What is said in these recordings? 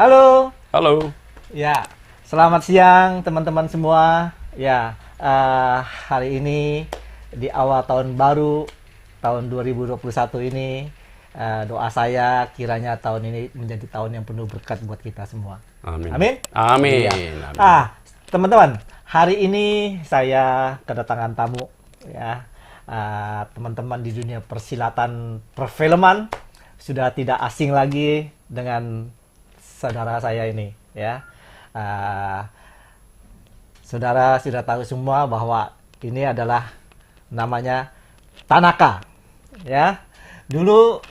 Halo, Halo. ya, selamat siang teman-teman semua. Ya, hari ini di awal tahun baru, tahun 2021 ini, doa saya kiranya tahun ini menjadi tahun yang penuh berkat buat kita semua. Amin. Amin. Amin. Iya. Amin. Teman-teman, hari ini saya kedatangan tamu, ya. Teman-teman di dunia persilatan perfilman sudah tidak asing lagi dengan saudara saya ini, ya. Saudara sudah tahu semua bahwa ini adalah namanya Tanaka, ya. Dulu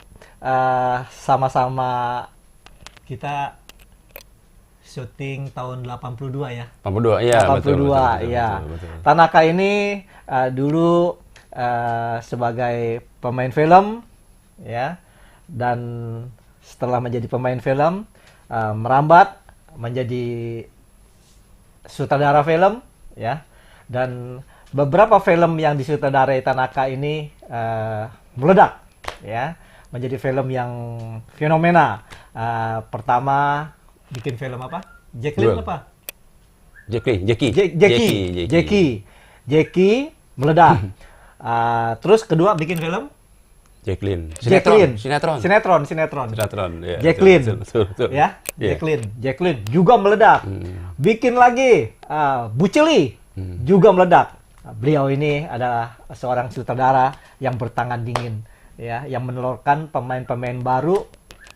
sama-sama kita syuting tahun 82 ya. 82, iya. 82, iya. Betul. Tanaka ini dulu sebagai pemain film, ya, dan setelah menjadi pemain film merambat menjadi sutradara film, ya, dan beberapa film yang disutradarai Tanaka ini meledak, ya, menjadi film yang fenomena. Pertama bikin film apa? Jacqueline apa? Jackie meledak. Terus kedua bikin film Jacqueline. Sinetron. Ya, Jacqueline. Betul. Ya, Yeah. Jacqueline juga meledak. Bikin lagi Bucili juga meledak. Beliau ini adalah seorang sutradara yang bertangan dingin, ya, yang menelurkan pemain-pemain baru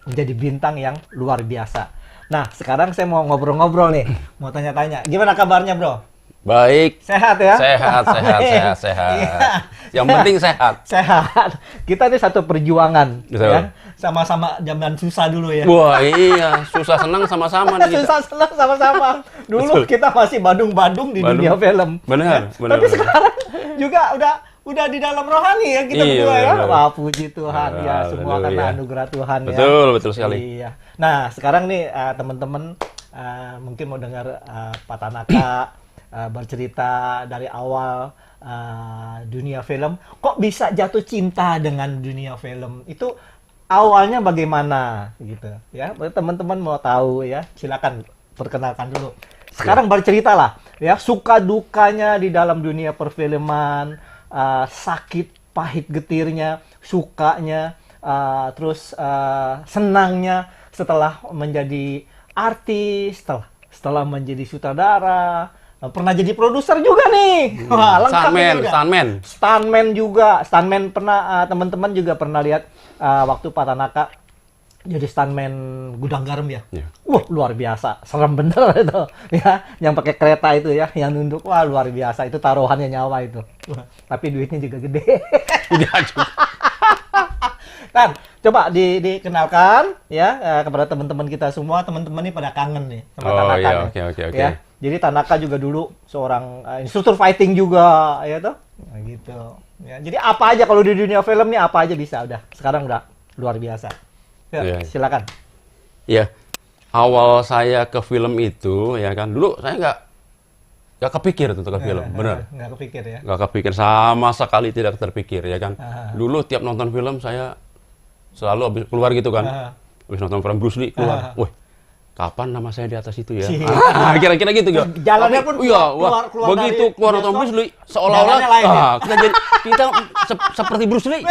menjadi bintang yang luar biasa. Nah, sekarang saya mau ngobrol-ngobrol nih, mau tanya-tanya. Gimana kabarnya, Bro? Baik. Sehat ya? Sehat. Iya. Yang penting sehat. Sehat. Kita ini satu perjuangan, Betul. ya. Sama-sama zaman susah dulu ya. Wah, iya. Susah senang sama-sama nih kita. Susah senang sama-sama. Dulu Betul. kita masih badung-badung di dunia film. Benar. Tapi sekarang juga udah di dalam rohani ya kita berdua ya. benar. Wah, puji Tuhan ya, semua karena Haleluya. anugerah Tuhan ya. Betul sekali. Iya. Nah, sekarang nih teman-teman mungkin mau dengar Pak Tanaka bercerita dari awal dunia film. Kok bisa jatuh cinta dengan dunia film? Itu awalnya bagaimana gitu ya? Teman-teman mau tahu ya? Silakan perkenalkan dulu. Sekarang berceritalah ya, suka dukanya di dalam dunia perfilman, sakit pahit getirnya, sukanya, terus senangnya setelah menjadi artis, setelah menjadi sutradara, pernah jadi produser juga nih. Wah, lengkap juga. Stuntman juga. Stuntman pernah, teman-teman juga pernah lihat waktu Pak Tanaka jadi stuntman gudang garam ya. Iya. Wah, luar biasa. Serem bener itu. Ya, yang pakai kereta itu ya, yang nunduk. Wah, luar biasa. Itu taruhannya nyawa itu. Wah, tapi duitnya juga gede. Tidak juga. Kan, coba dikenalkan ya kepada teman-teman kita semua. Teman-teman ini pada kangen nih sama Tanaka. Iya, nih. oke. Ya. Jadi Tanaka juga dulu seorang instruktur fighting juga, ya toh? Nah, gitu. Ya, jadi apa aja kalau di dunia film nih apa aja bisa udah. Sekarang udah luar biasa. Ya, Iya. silakan. Ya, awal saya ke film itu ya kan, dulu saya nggak kepikir tuh ke film, benar. Nggak kepikir ya. Nggak kepikir, sama sekali tidak terpikir ya kan. Ah. Dulu tiap nonton film saya selalu habis keluar gitu kan, habis nonton film Bruce Lee keluar, wah, kapan nama saya di atas itu ya? Kira-kira gitu ya. Jalannya pun keluar begitu dari keluar nonton bioskop, Bruce Lee seolah-olah jalannya lain ya? kita seperti Bruce Lee.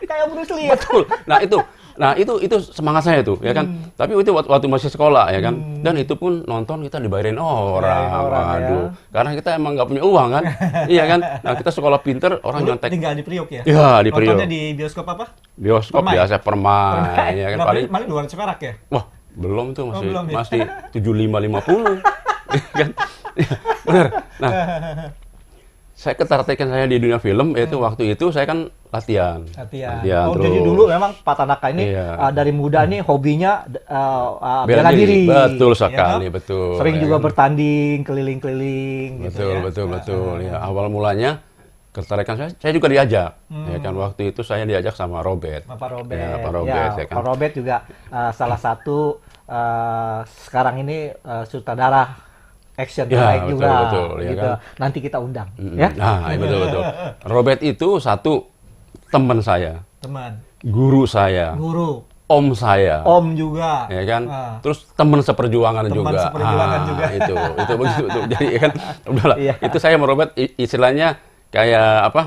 Kayak Bruce Lee ya. Betul. Nah itu semangat saya tuh ya kan. Tapi itu waktu masih sekolah ya kan. Dan itu pun nonton kita dibayarin orang. Waduh. Ya. Karena kita emang nggak punya uang kan. Iya kan. Nah kita sekolah pinter, orang Dulu nyontek. tinggal di Priok ya? Iya, di Priok. Nontonnya di bioskop apa? Bioskop biasa Permai ya kan. Paling 200 perak ya? Wah, belum tuh masih belum ya? masih 75.50. kan. Benar. Nah, saya ketertarikan saya di dunia film yaitu waktu itu saya kan latihan. Oh, terus. jadi dulu memang Pak Tanaka ini dari muda nih hobinya bela diri. Betul sekali, ya, betul. Sering ya juga kan? bertanding keliling-keliling. Betul, gitu ya. betul. Ya, awal mulanya ketertarikan saya juga diajak. Ya kan waktu itu saya diajak sama Robert. Pak Robert. Ya, Pak Robert ya kan. Pak Robert juga salah satu sekarang ini sutradara action terbaik juga. Betul, ya gitu. kan? Nanti kita undang. Ya? Nah, betul. Robert itu satu teman saya, Teman. guru saya. Guru. om saya. Om juga. Ya kan, Ah. terus teman seperjuangan Teman juga. seperjuangan juga. Itu begitu tuh. Jadi ya kan, udahlah. Iya. Itu saya sama Robert istilahnya kayak apa?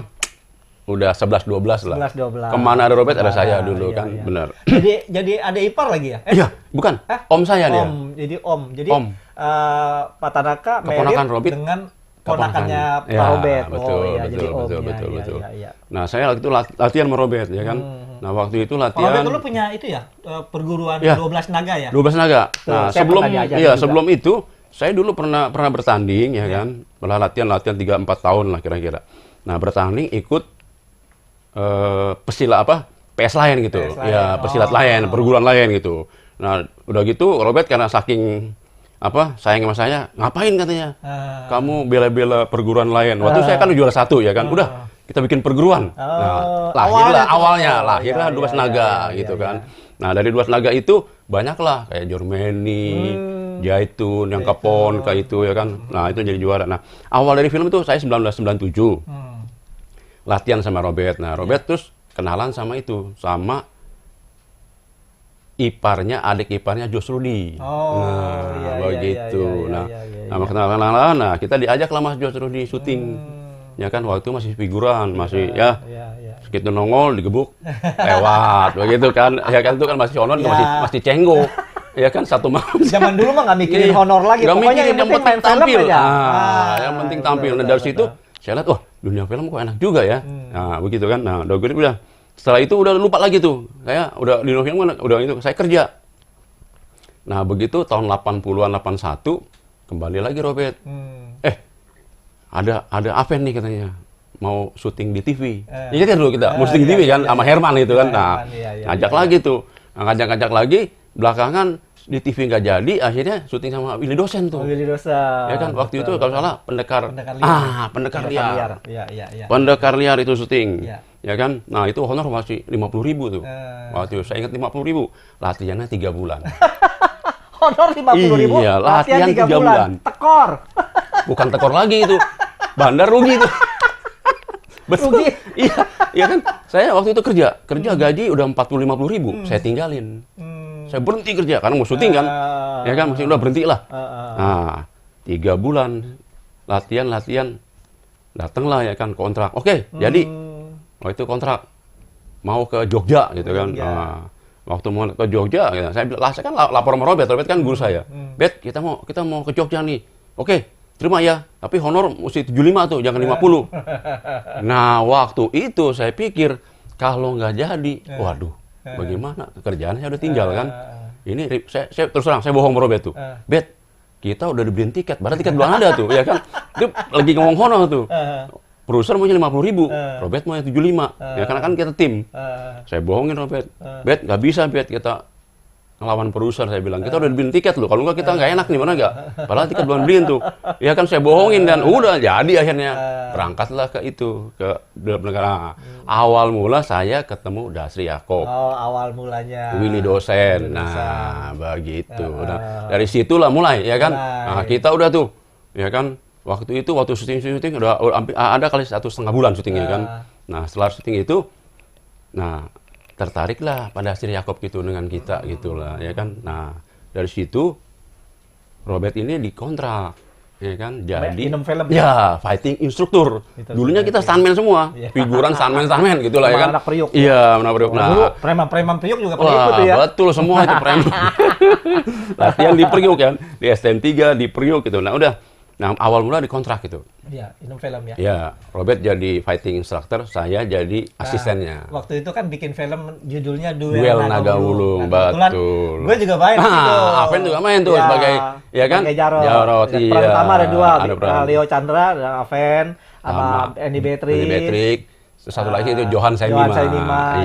Udah 11-12 lah. 11-12. Kemana ada Robert ada saya Kemana, dulu iya, kan, iya. benar. Jadi ada ipar lagi ya? Iya, bukan. Om saya dia. Om. Jadi om. Jadi Om. Pak Tanaka Keponakan married Robert. dengan ponakannya Pak Ya, Robert. betul, oh iya, betul, jadi om. betul, Ya, betul, iya, betul. iya, iya. Nah, saya waktu itu latihan sama Robert ya kan. Nah, waktu itu Pak latihan Robert dulu punya itu ya, perguruan Ya. 12 naga ya? 12 naga. Tuh, Nah, saya sebelum pernah diajarin iya, juga. sebelum itu saya dulu pernah bertanding ya kan. Pernah latihan 3-4 tahun lah kira-kira. Nah, bertanding ikut pesila apa? PS lain gitu. PS lain. Ya, pesilat lain, perguruan lain gitu. Nah, udah gitu Robert karena saking apa sayang sama saya, ngapain katanya? Kamu bela-bela perguruan lain. Waktu saya kan juara 1 ya kan. Udah, kita bikin perguruan. Nah, lahirlah ya, 12 naga gitu kan. Nah, dari 12 naga itu banyaklah kayak Jormeni, Jaitun, yang Kepon, kayak itu ya kan. Nah, itu jadi juara. Nah, awal dari film itu saya 1997. Latihan sama Robert. Nah, Robert terus kenalan sama itu, sama adik iparnya Josh Rudy. Begitu. Nah, kenalan. Nah, kita diajak lah Mas Josh Rudy syuting. Ya kan, waktu itu masih figuran, masih ya. Segitu nongol, digebuk, lewat, begitu kan. Ya kan, itu kan masih honor, masih cenggok. Ya kan, satu malam. Zaman dulu mah nggak mikirin honor lagi. Nggak Pokoknya mikirin, yang penting main film tampil. aja. Yang penting tampil. Nah, dari situ saya lihat, wah, dunia film kok enak juga ya. Nah, begitu kan. Nah, udah. Setelah itu udah lupa lagi tuh. Saya udah di dunia film kan, udah itu saya kerja. Nah, begitu tahun 80-an 81 kembali lagi Robert. Ada event nih katanya. Mau syuting di TV. Ingat kan dulu kita, mau syuting di TV kan sama Herman itu kan. Nah, ngajak lagi tuh. Nah, ngajak lagi, belakangan di TV nggak jadi, akhirnya syuting sama Willy Dosen tuh. Willy Dosen. Ya kan, waktu itu kalau salah pendekar liar. Pendekar liar. Iya. Pendekar liar itu syuting. Iya. Ya kan? Nah, itu honor masih 50.000 tuh. Waktu itu saya ingat 50.000. Latihannya 3 bulan. Honor 50.000. Iya, latihan 3 bulan. Tekor. Bukan tekor lagi itu. Bandar rugi tuh. Betul. Rugi. Iya kan? Saya waktu itu kerja gaji udah 40-50.000. Saya tinggalin. Saya berhenti kerja karena mau syuting kan. Ya kan, masih udah berhenti lah. Nah, 3 bulan latihan. Datanglah ya kan kontrak. Oke, jadi waktu itu kontrak mau ke Jogja gitu kan. Nah, waktu mau ke Jogja, gitu, saya bilang, saya kan lapor sama Robert kan guru saya. Bet, kita mau ke Jogja nih. Oke, terima ya. Tapi honor mesti 75 tuh, jangan 50. Nah, waktu itu saya pikir kalau nggak jadi, waduh, bagaimana? Kerjaan saya udah tinggal kan. Ini saya terus terang, saya bohong sama Robert tuh. Bet, kita udah dibeliin tiket, padahal tiket belum ada tuh, ya kan? Dia lagi ngomong honor tuh. Produser maunya 50.000, Robert maunya 75. Ya karena kan kita tim. Saya bohongin Robert. Bet, nggak bisa Bet, kita ngelawan produser, saya bilang. Kita udah dibeliin tiket loh, kalau nggak kita nggak enak nih, mana nggak? Padahal tiket belum beliin tuh. Ya kan saya bohongin dan udah jadi akhirnya. Berangkatlah ke itu, ke negara. Awal mula saya ketemu Dasri Yakob. Oh, awal mulanya. Willy Dosen. Nah, begitu. Nah, dari situlah mulai, ya kan? Nah, kita udah tuh, ya kan? Waktu syuting udah ada kali 1,5 bulan syutingnya kan. Nah, setelah syuting itu, nah tertariklah pada Dasri Yakob gitu dengan kita gitulah, ya kan. Nah, dari situ Robert ini dikontrak, ya kan. Jadi film ya fighting instruktur. Dulunya kita stuntman semua, figuran stuntman gitulah ya kan. Anak Priok. Iya, anak Priok. Nah, dulu preman Priok juga pada ikut ya. Betul semua itu preman. Latihan di Priok kan, di STM 3 di Priok gitu. Nah, udah. Nah, awal mula dikontrak gitu. Iya, film ya. Ya, Robert jadi fighting instructor, saya jadi asistennya. Waktu itu kan bikin film judulnya Duel Naga Wulung, betul. Gue juga main di situ. Aven juga main tuh sebagai, ya kan? Jarot. Iya. Peran utama ada dua, Ada Leo Chandra dan Aven sama Andy Beatrick. Satu lagi itu Johan Saimima.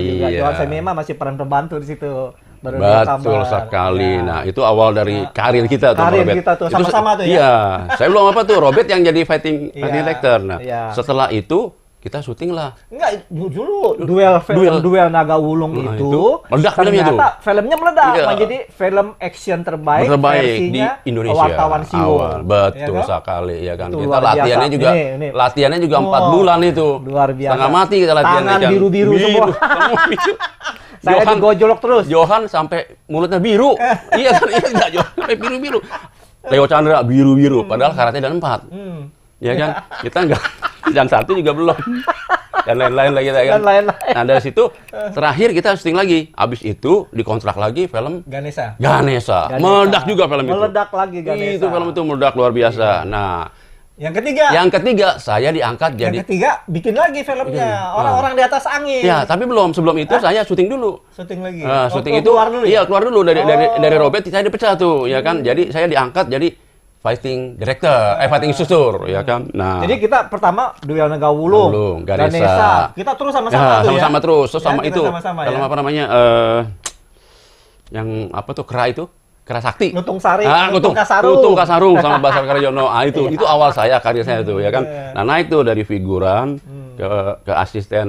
Juga. Johan Saimima masih peran pembantu di situ. Betul sekali. Nah, itu awal dari karir kita tuh, Karir Robert. kita tuh, sama-sama tuh ya. Iya. Saya belum apa tuh, Robert yang jadi fighting director. Nah, setelah itu kita syuting lah. Enggak, dulu duel Naga Wulung itu meledak filmnya tuh. Filmnya meledak, menjadi film action terbaik di Indonesia. Wartawan Siwo. Betul ya, sekali ya kan. Kita latihannya juga 4 bulan itu. Luar biasa. Setengah mati kita latihan. Tangan biru-biru semua. Saya digojolok terus. Johan sampai mulutnya biru. Iya kan, iya enggak Johan sampai biru-biru. Leo Chandra biru-biru, padahal karate dan 4. Ya kan? Kita enggak dan 1 juga belum. Dan lain-lain lagi kan. Dan lain-lain. Nah, dari situ terakhir kita syuting lagi. Habis itu dikontrak lagi film Ganesha. Meledak juga film itu. Meledak lagi Ganesha. Itu film itu meledak luar biasa. Nah, yang ketiga saya diangkat jadi. Yang ketiga bikin lagi filmnya Orang-orang di atas angin. Ya, tapi belum. Sebelum itu saya syuting dulu. Syuting lagi. Syuting itu keluar dulu. Iya, keluar dulu dari Robert saya dipecat tuh, ya kan. Jadi saya diangkat jadi fighting director, fighting instructor, ya kan. Nah, jadi kita pertama Duel Naga Wulung, Ganesha. Kita terus sama-sama tuh ya. Sama-sama terus. Terus sama itu. Film apa namanya? Yang apa tuh? Kera Sakti. Lutung Sari, Lutung Kasarung sama Basar Karyono. Itu awal saya, karir saya tuh, ya kan. Nah, naik tuh dari figuran ke asisten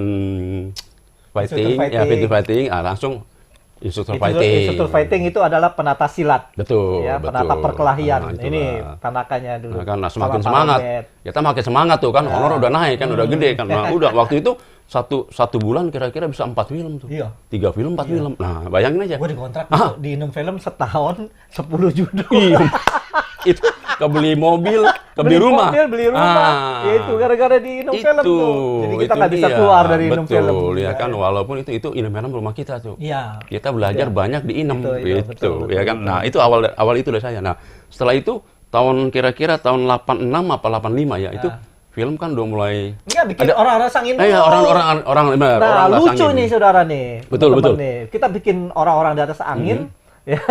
fighting, langsung instruktur fighting. Instruktur fighting itu adalah penata silat. Betul. Ya, penata perkelahian. Ini Tanakanya dulu. Nah, semakin semangat. Kita makin semangat tuh kan, honor udah naik kan, udah gede kan. Nah, udah waktu itu satu bulan kira-kira bisa 4 film tuh. Iya. 3 film, 4 film. Nah, bayangin aja. Gue dikontrak di Inum Film setahun 10 judul. Iya. Itu kebeli mobil, kebeli rumah. Beli rumah. Ya itu gara-gara di Inum Film tuh. Jadi kita nggak bisa keluar dari Inum Film. Betul, ya kan. Walaupun itu Inum Film rumah kita tuh. Iya. Kita belajar banyak di Inem Betul, gitu, ya kan. Nah, itu awal itu dari saya. Nah, setelah itu kira-kira tahun 86 apa 85 ya, itu film kan udah mulai bikin orang-orang sangin dulu. Iya, orang lucu nih saudara nih. Betul. Nih. Kita bikin orang-orang di atas angin, ya.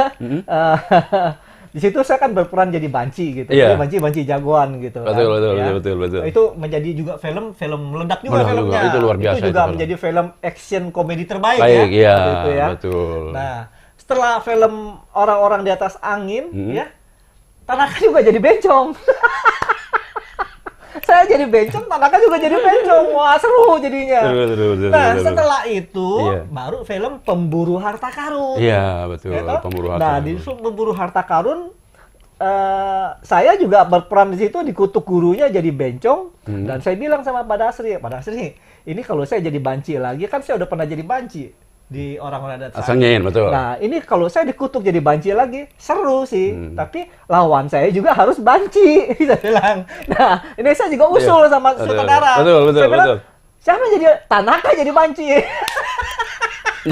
Di situ saya kan berperan jadi banci gitu. Iya. Banci jagoan gitu. Betul. Itu menjadi juga film meledak juga filmnya. Itu luar biasa. Itu juga menjadi film action komedi terbaik ya. Gitu ya. Betul. Nah, setelah film orang-orang di atas angin, ya, Tanaka juga jadi bencong. Saya jadi bencong, Tanaka juga jadi bencong. Wah, seru jadinya. Betul. Setelah itu baru film Pemburu Harta Karun. Iya, betul. Ya, Pemburu Harta. Nah, di Pemburu Harta Karun saya juga berperan di situ, dikutuk gurunya jadi bencong, dan saya bilang sama Pak Dasri, ini kalau saya jadi banci lagi, kan saya udah pernah jadi banci di orang-orang adat. Asangin, betul. Nah, ini kalau saya dikutuk jadi banci lagi, seru sih. Tapi lawan saya juga harus banci, saya bilang. Nah, ini saya juga usul sama saudara. Betul. Saya bilang, siapa jadi Tanaka jadi banci?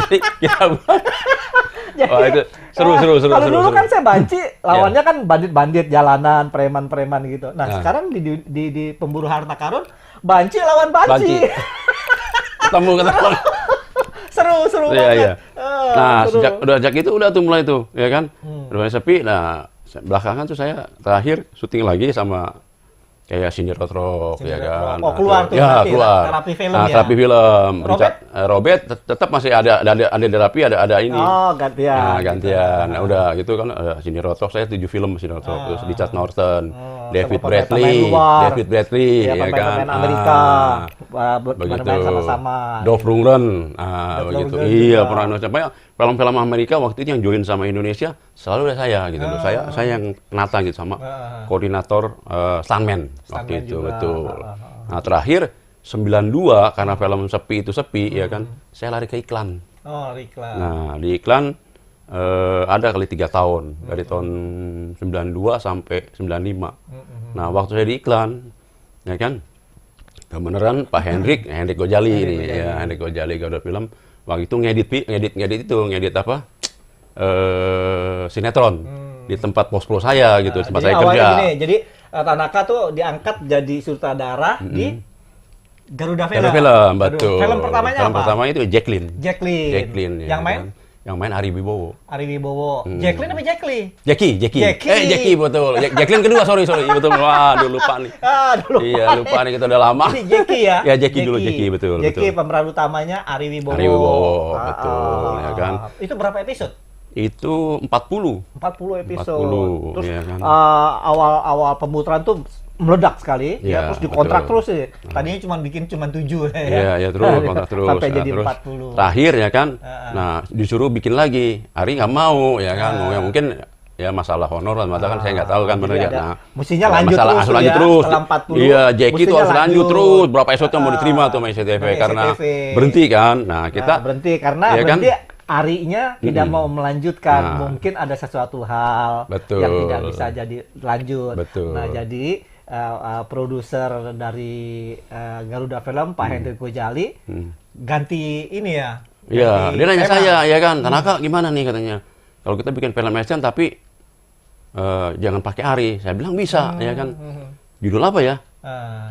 Jadi kita wah, itu seru. Kalau dulu kan saya banci, lawannya kan bandit-bandit jalanan, preman-preman gitu. Nah, sekarang di Pemburu Harta Karun, banci lawan banci. Ketemu. Seru banget. Iya. Nah, sejak itu udah tuh mulai tuh, ya kan? Udah mulai sepi. Nah, belakangan tuh saya terakhir syuting lagi sama kayak Cindy Rothrock, ya kan? Oh, keluar tuh. Ya, keluar. Terapi film ya. Terapi film. Robert tetap masih ada terapi, ada ini. Oh, gantian. Nah, gantian. Nah, udah gitu kan. Cindy Rothrock, saya 7 film Cindy Rothrock. Terus Richard Norton, David Bradley, ya kan? Pemain Amerika. Begitu. Sama-sama. Dolph Lundgren. Begitu. Iya, pernah sampai film-film Amerika waktu itu yang join sama Indonesia selalu ada saya gitu loh. Saya yang nata gitu sama koordinator stuntman waktu itu juga. Betul. Nah, terakhir 92 karena film sepi ya kan. Saya lari ke iklan. Oh, iklan. Nah, di iklan ada kali 3 tahun dari tahun 92 sampai 95. Nah, waktu saya di iklan ya kan. Kebenaran Pak Hendrik Gojali ini ya, Hendrik Gojali Garuda Film. Waktu itu ngedit apa? Sinetron di tempat pos-pro saya gitu, tempat saya kerja. Jadi Tanaka tuh diangkat jadi sutradara di Garuda Film. Betul. Film pertamanya apa? Film pertama itu Jacqueline. Yang main? Yang main Ari Wibowo. Jacqueline apa Jackie? Jackie betul. Jacqueline kedua, sorry. Betul. Waduh, lupa nih. Iya, lupa nih, kita udah lama. Ini Jackie ya? Ya, Jackie dulu, betul. Jackie pemeran utamanya Ari Wibowo. Betul, ya kan. Itu berapa episode? Itu 40 episode. Terus ya kan? awal pemutaran tuh meledak sekali, ya, terus dikontrak terus ya. Tadinya cuma 7 ya. Iya, terus kontrak terus. Sampai jadi terus 40. Terakhir ya kan. Nah, disuruh bikin lagi. Ari nggak mau ya kan. Ya mungkin ya masalah honor lah, kan saya nggak tahu kan benar ya. Nah, mestinya lanjut terus. Setelah 40. Iya, Jackie itu harus lanjut terus. Berapa episode yang mau diterima tuh sama SCTV karena berhenti kan. Nah, kita berhenti karena berhenti Arinya tidak mau melanjutkan, mungkin ada sesuatu hal Betul. yang tidak bisa jadi lanjut. Betul. Nah, jadi produser dari Garuda Film, Pak Hendrik Gojali, ganti ini ya. Iya, ganti dia nanya tema. saya, ya kan, Tanaka gimana nih katanya. Kalau kita bikin film action tapi jangan pakai Ari. Saya bilang bisa, ya kan. Judul apa ya?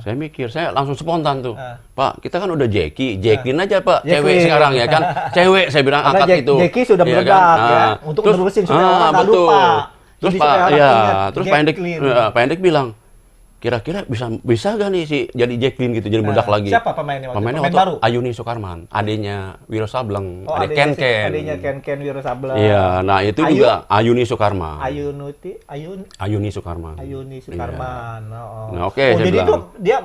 Saya mikir, saya langsung spontan tuh. Pak, kita kan udah Jackie-in aja Pak, cewek Jackie. sekarang ya kan. Cewek saya bilang Karena angkat itu. Jackie sudah ya meledak kan? ya, untuk menerusin supaya orang nggak betul. lupa. Terus Jadi Pak, supaya orang ya, ingat terus Pak Hendrik bilang, kira-kira bisa gak nih si jadi Jacqueline gitu, jadi meledak lagi. Siapa pemainnya waktu itu? Pemainnya Pemain waktu baru? Ayuni Sukarman, adiknya Wiro Sableng, Oh, adik Ken-Ken. adiknya Ken-Ken Wiro Sableng. Iya, nah itu Ayu? juga Ayuni Sukarman. Ayuni Sukarman. Ayuni Sukarman. Iya. Oh. Nah, oke, saya jadi bilang. itu dia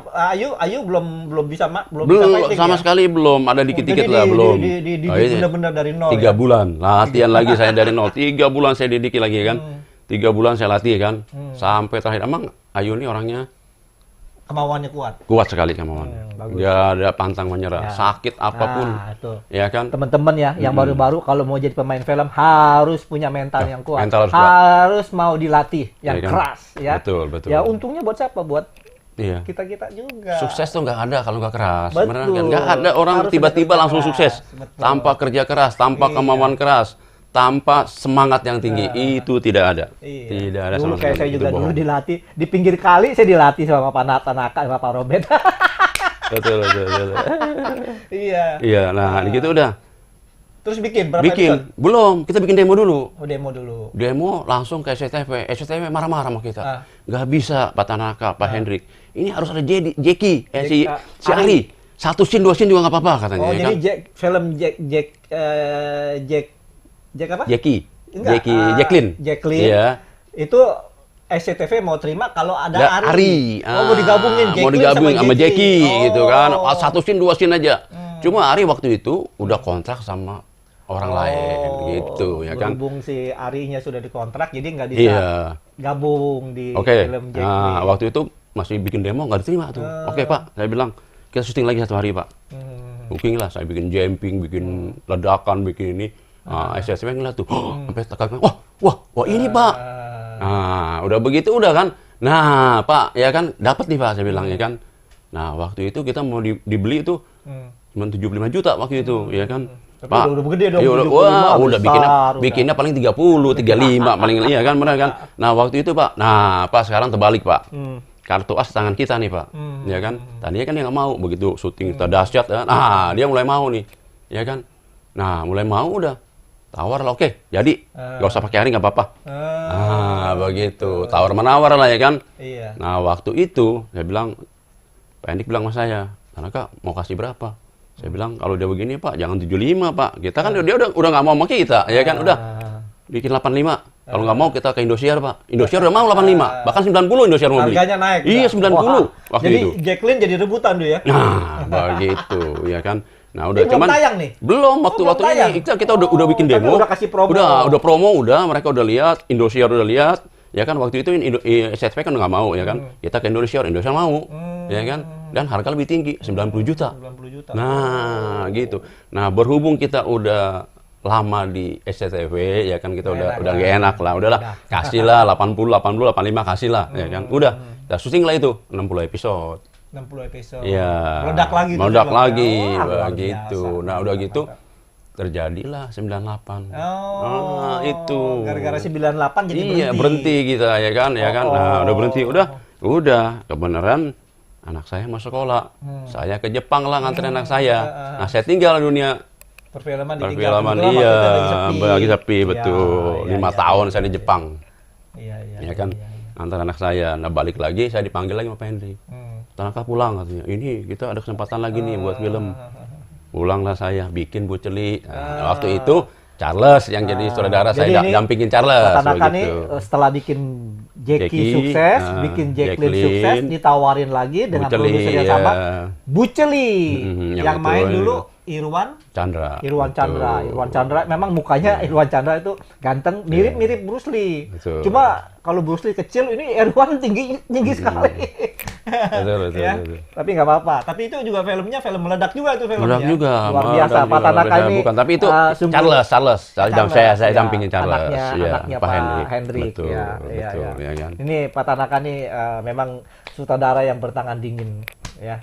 Ayu belum bisa belum bisa Belum, fighting sama ya? sekali belum, ada dikit-dikit Jadi lah, belum. Di Oh, iya. benar-benar dari nol. 3 ya? bulan, latihan lagi saya dari nol. 3 bulan saya didik lagi kan. 3 bulan saya latih kan. Sampai terakhir, emang Ayuni orangnya Kemauannya kuat. kuat sekali kemauan. bagus. Nggak ada pantang menyerah, Ya. sakit apapun. Nah, itu. Ya kan? Teman-teman ya, yang baru-baru kalau mau jadi pemain film harus punya mental yang kuat. mental harus kuat. Harus mau dilatih yang Ya kan? keras ya. Betul, betul. Ya untungnya buat siapa? Buat Iya. kita juga. Sukses tuh nggak ada kalau nggak keras. Betul. Beneran kan? Nggak ada orang Harus tiba-tiba ada langsung kerja sukses. keras. Betul. Tanpa kerja keras, tanpa Iya. kemauan keras, tanpa semangat yang tinggi. Itu tidak ada. Iya. Tidak ada Dulu sama kayak sekali. saya Itu juga dulu bohong. dilatih di pinggir kali, saya dilatih sama Pak Tanaka sama Pak Robert. Betul, betul, betul. Iya. Iya, nah gitu udah. Terus bikin berapa Bikin. episode? Belum, kita bikin demo dulu. Oh, demo dulu. Demo langsung ke SCTV. SCTV marah-marah sama kita. Ah. Nggak bisa, Pak Tanaka, Pak Hendrik. Ini harus ada Jackie, si Ari. Ari. 1 scene, 2 scene juga nggak apa-apa katanya. Oh, ya jadi kan? film Jack apa? Jackie. Enggak, Jacqueline. Jacqueline. Iya. Itu SCTV mau terima kalau ada Ada Ari. Ari. Oh, mau digabungin Mau Jacqueline digabungin sama Jackie Oh. gitu kan. 1 scene, 2 scene aja. Cuma Ari waktu itu udah kontrak sama orang lain gitu ya kan. Berhubung si Arinya sudah dikontrak, jadi nggak bisa Iya. gabung di Oke. film Nah, Jacqueline. waktu itu masih bikin demo nggak diterima tuh. Oke, Pak. Saya bilang, kita syuting lagi 1 hari, Pak. Booking lah, saya bikin jumping, bikin ledakan, bikin ini. SCTV ngeliat tuh, sampai tekan, wah ini Pak. Nah, udah begitu udah kan. Nah, Pak, ya kan, dapat nih Pak, saya bilang ya kan. Nah, waktu itu kita mau dibeli itu cuma 75 juta waktu itu, ya kan. Tapi udah gede dong, iya, 75 udah besar, bikinnya paling 30, 35 paling iya kan, benar kan. Nah, waktu itu Pak, nah Pak sekarang terbalik Pak. Kartu as tangan kita nih Pak, ya kan. Tadinya kan dia nggak mau, begitu syuting kita dahsyat kan. Nah, dia mulai mau nih, ya kan. Nah, mulai mau udah. Tawar lah, oke, jadi nggak usah pakai Ari nggak apa-apa. Begitu, tawar menawar lah ya kan. Iya. Nah, waktu itu saya bilang, Pak Hendik bilang sama saya, Tanaka mau kasih berapa? Saya bilang kalau dia begini Pak, jangan 75 Pak. Kita kan dia udah nggak mau sama kita, ya kan udah bikin 85. Kalau nggak mau kita ke Indosiar Pak. Indosiar udah mau 85, bahkan 90 Indosiar mau beli. Harganya naik. Iya 90 Wah, waktu jadi itu. Jacqueline jadi rebutan tuh ya. Nah, begitu, ya kan. Nah, udah Ini belum cuman tayang nih? belum belum waktu tayang? ini kita udah bikin tapi demo. udah kasih promo. Udah promo, mereka udah lihat, Indosiar udah lihat. Ya kan waktu itu SCTV kan nggak mau ya kan. Kita ke Indosiar mau. Ya kan? Dan harga lebih tinggi, 90 juta. 90 juta. Nah, gitu. Nah, berhubung kita udah lama di SCTV ya kan kita udah nggak enak lah. Udahlah, kasihlah 80, 85 kasihlah ya kan. Udah, kita syuting lah itu 60 episode. 60 episode. Iya. Meledak lagi. tuh Meledak filmnya. lagi, Wah, luar begitu. biasa. Nah, udah gitu terjadilah 98. Oh, itu. Gara-gara 98 jadi Iya, berhenti kita ya kan, ya kan. Nah, udah berhenti, udah kebenaran anak saya masuk sekolah. Saya ke Jepang lah nganterin anak saya. Nah, saya tinggal dunia perfilman ditinggal. perfilman, Kebetulan iya, waktu itu lagi sepi, betul. Iya, 5 iya, tahun iya, saya di iya. Jepang, Iya, iya. ya kan. Antar anak saya, nah balik lagi saya dipanggil lagi sama Pak Hendrik. Tanaka pulang katanya. Ini kita ada kesempatan lagi nih buat film. Pulanglah saya bikin Bu Celi. Nah, waktu itu Charles yang jadi saudara Jadi saya ini dampingin Charles. Tanaka nih begitu. setelah bikin Jackie sukses, bikin Jacqueline sukses, ditawarin lagi dengan Bu Celi, produser yang sama, iya. Bu Celi yang yang main betul. dulu Irwan Chandra. Irwan Chandra. Betul. Irwan Chandra memang mukanya Irwan Chandra itu ganteng, mirip-mirip Bruce Lee. Betul. Cuma kalau Bruce Lee kecil, ini Irwan tinggi sekali. Betul, Ya. betul. Tapi nggak apa-apa. Tapi itu juga filmnya film meledak juga itu filmnya. Meledak juga. Luar biasa. Meledak Pak juga, Tanaka luar biasa. ini Bukan, tapi itu sungguh- Charles. Saya ya, dampingin Charles. Anaknya Pak Pak Hendrik. Hendrik. Betul, Ya, betul. ya. Ya kan? Ini Pak Tanaka nih memang sutradara yang bertangan dingin. Ya.